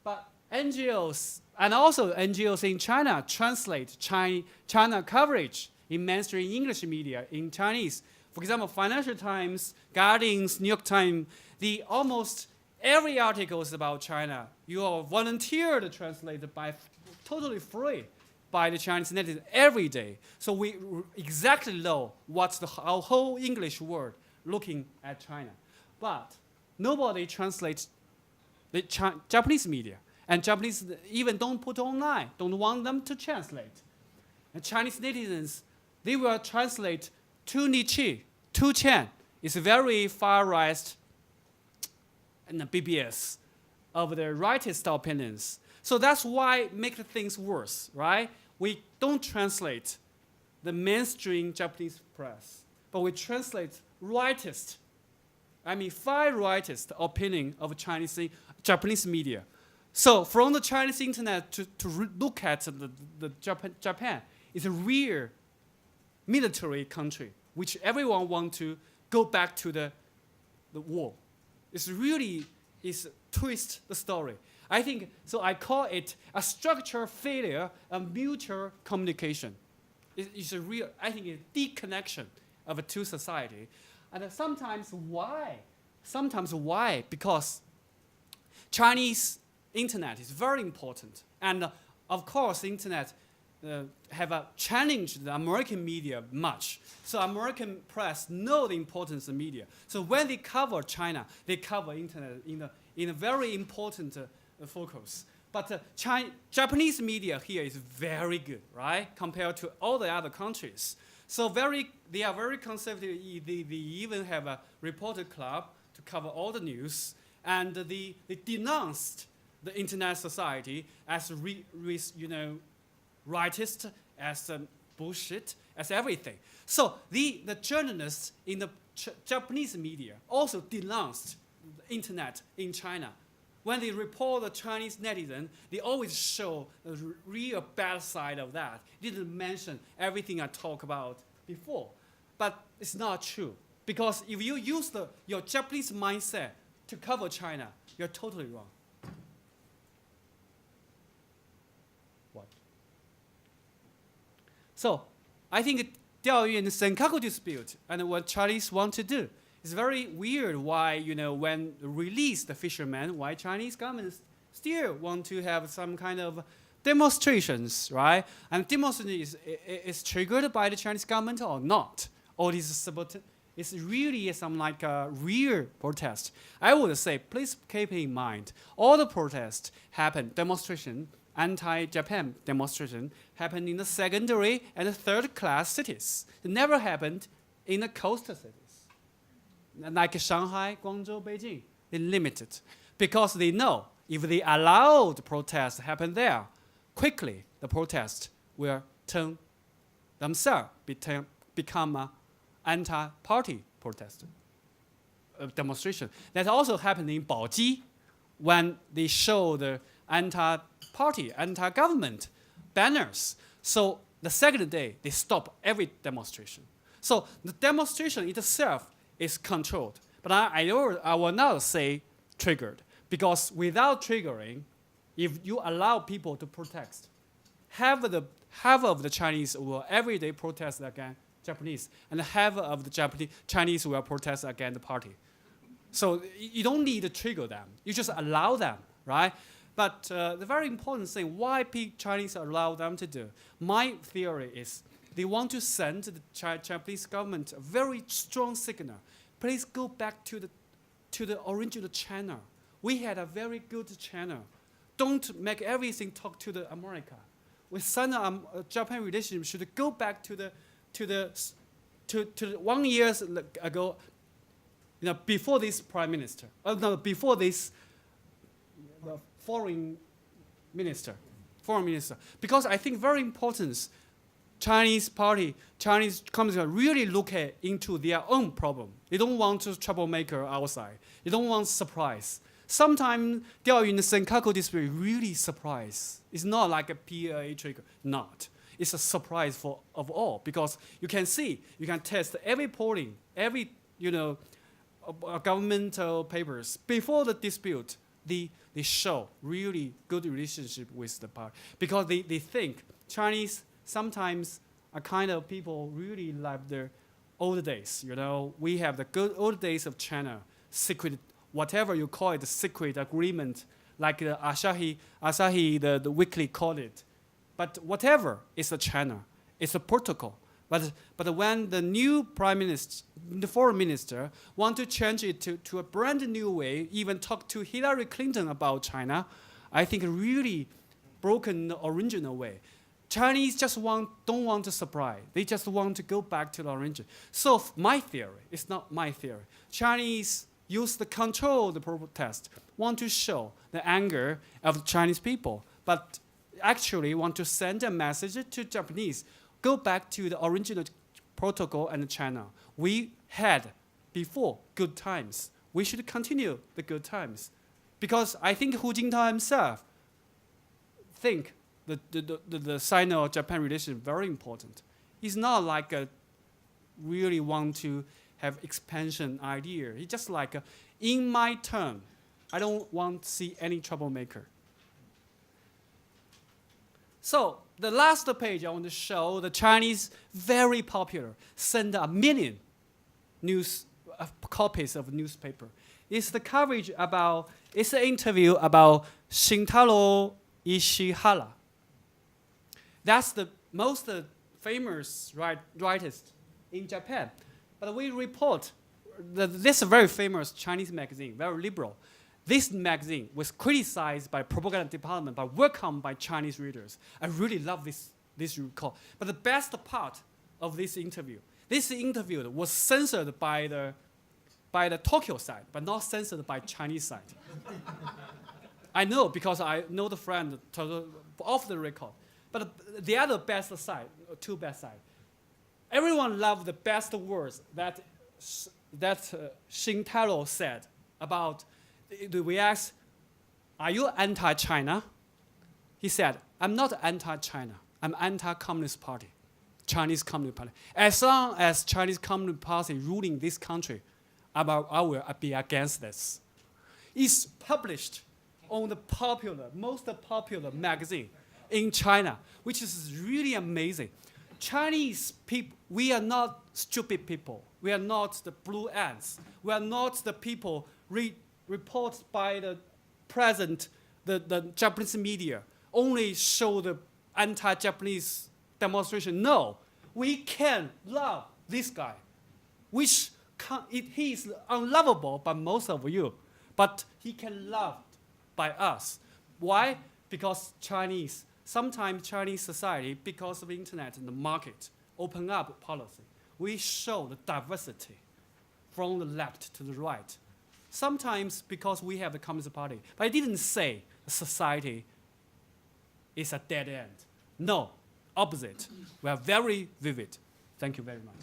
But NGOs and also NGOs in China translate China coverage in mainstream English media in Chinese. For example, Financial Times, Guardians, New York Times, almost every article is about China. You are volunteered to translate totally free by the Chinese netizen every day. So we exactly know what's our whole English word looking at China. But nobody translates the Japanese media. And Japanese even don't put online, don't want them to translate. And Chinese netizens, they will translate to Nietzsche, to Chen. It's very far-right and the BBS of the rightist opinions. So that's why make things worse, right? We don't translate the mainstream Japanese press, but we translate far-rightist opinion of Japanese media. So from the Chinese internet to look at Japan, it's a real military country, which everyone wants to go back to the war. It's really twist the story. I think, so I call it a structural failure of mutual communication. It's a real, I think, a deconnection of the two society. And sometimes why? Because Chinese internet is very important. And of course, internet have challenged the American media much. So American press know the importance of media. So when they cover China, they cover internet in a very important focus. But Japanese media here is very good, right? Compared to all the other countries. So they are very conservative. They even have a reporter club to cover all the news. And they denounced the internet society as rightist, as bullshit, as everything. So the journalists in the Japanese media also denounced the internet in China. When they report the Chinese netizen, they always show the real bad side of that. They didn't mention everything I talked about before. But it's not true. Because if you use your Japanese mindset to cover China, you're totally wrong. What? So I think Diaoyu and the Senkaku dispute and what Chinese want to do is very weird why, when release the fishermen, why Chinese government still want to have some kind of demonstrations, right? And demonstration is triggered by the Chinese government or not? Or it's really some like a real protest. I would say, please keep in mind, all the protests happen, demonstration, anti-Japan demonstration, happen in the secondary and the third-class cities. It never happened in the coastal cities. Like Shanghai, Guangzhou, Beijing, they limit it. Because they know if they allow the protest to happen there, quickly the protest will turn themselves become an anti-party protest demonstration. That also happened in Baoji when they show the anti-party, anti-government banners. So the second day, they stop every demonstration. So the demonstration itself is controlled. But I will not say triggered, because without triggering, if you allow people to protest, half of the Chinese will every day protest against Japanese, and half of the Chinese will protest against the party. So you don't need to trigger them. You just allow them, right? But the very important thing, why Chinese allow them to do, my theory is they want to send the Japanese government a very strong signal. Please go back to the original channel. We had a very good channel. Don't make everything talk to the America. We send Japan relationship should go back to the 1 year ago, before this prime minister. Before this foreign minister. Because I think very important, Chinese communists really look into their own problem. They don't want to troublemaker outside. They don't want surprise. Sometimes Diaoyu and the Senkaku dispute really surprise. It's not like a PLA trigger. Not. It's a surprise of all, because you can test every polling, every governmental papers before the dispute. they show really good relationship with the party because they think Chinese sometimes are kind of people really like their old days. You know, we have the good old days of China, secret, whatever you call it, the secret agreement, like the Asahi, the weekly called it. But whatever, it's a China, it's a protocol. But when the new prime minister, the foreign minister, want to change it to a brand new way, even talk to Hillary Clinton about China, I think really broken the original way. Chinese just don't want to surprise. They just want to go back to the origin. So my theory, it's not my theory. Chinese use the control of the protest, want to show the anger of the Chinese people, but actually want to send a message to Japanese. Go back to the original protocol and China. We had before good times. We should continue the good times. Because I think Hu Jintao himself think the Sino-Japan relation is very important. He's not like a really want to have expansion idea. He's just like, in my term, I don't want to see any troublemaker. So the last page I want to show the Chinese very popular, send 1 million copies of newspaper. It's the coverage about, it's an interview about Shintaro Ishihara. That's the most famous writers in Japan. But we report that this is a very famous Chinese magazine, very liberal. This magazine was criticized by propaganda department, but welcomed by Chinese readers. I really love this report. But the best part of this interview was censored by the Tokyo side, but not censored by Chinese side. I know because I know the friend off the record. But the other best side, two best side, everyone loved the best words that Shintaro said about. We asked, are you anti-China? He said, I'm not anti-China. I'm anti-Communist Party, Chinese Communist Party. As long as Chinese Communist Party ruling this country, I will be against this. It's published on the most popular magazine in China, which is really amazing. Chinese people, we are not stupid people. We are not the blue ants. We are not the people reports by the Japanese media only show the anti-Japanese demonstration. No, we can love this guy, which he is unlovable by most of you, but he can love by us. Why? Because sometimes Chinese society, because of the internet and the market, open up policy. We show the diversity from the left to the right. Sometimes because we have the Communist Party. But I didn't say society is a dead end. No, opposite. We are very vivid. Thank you very much.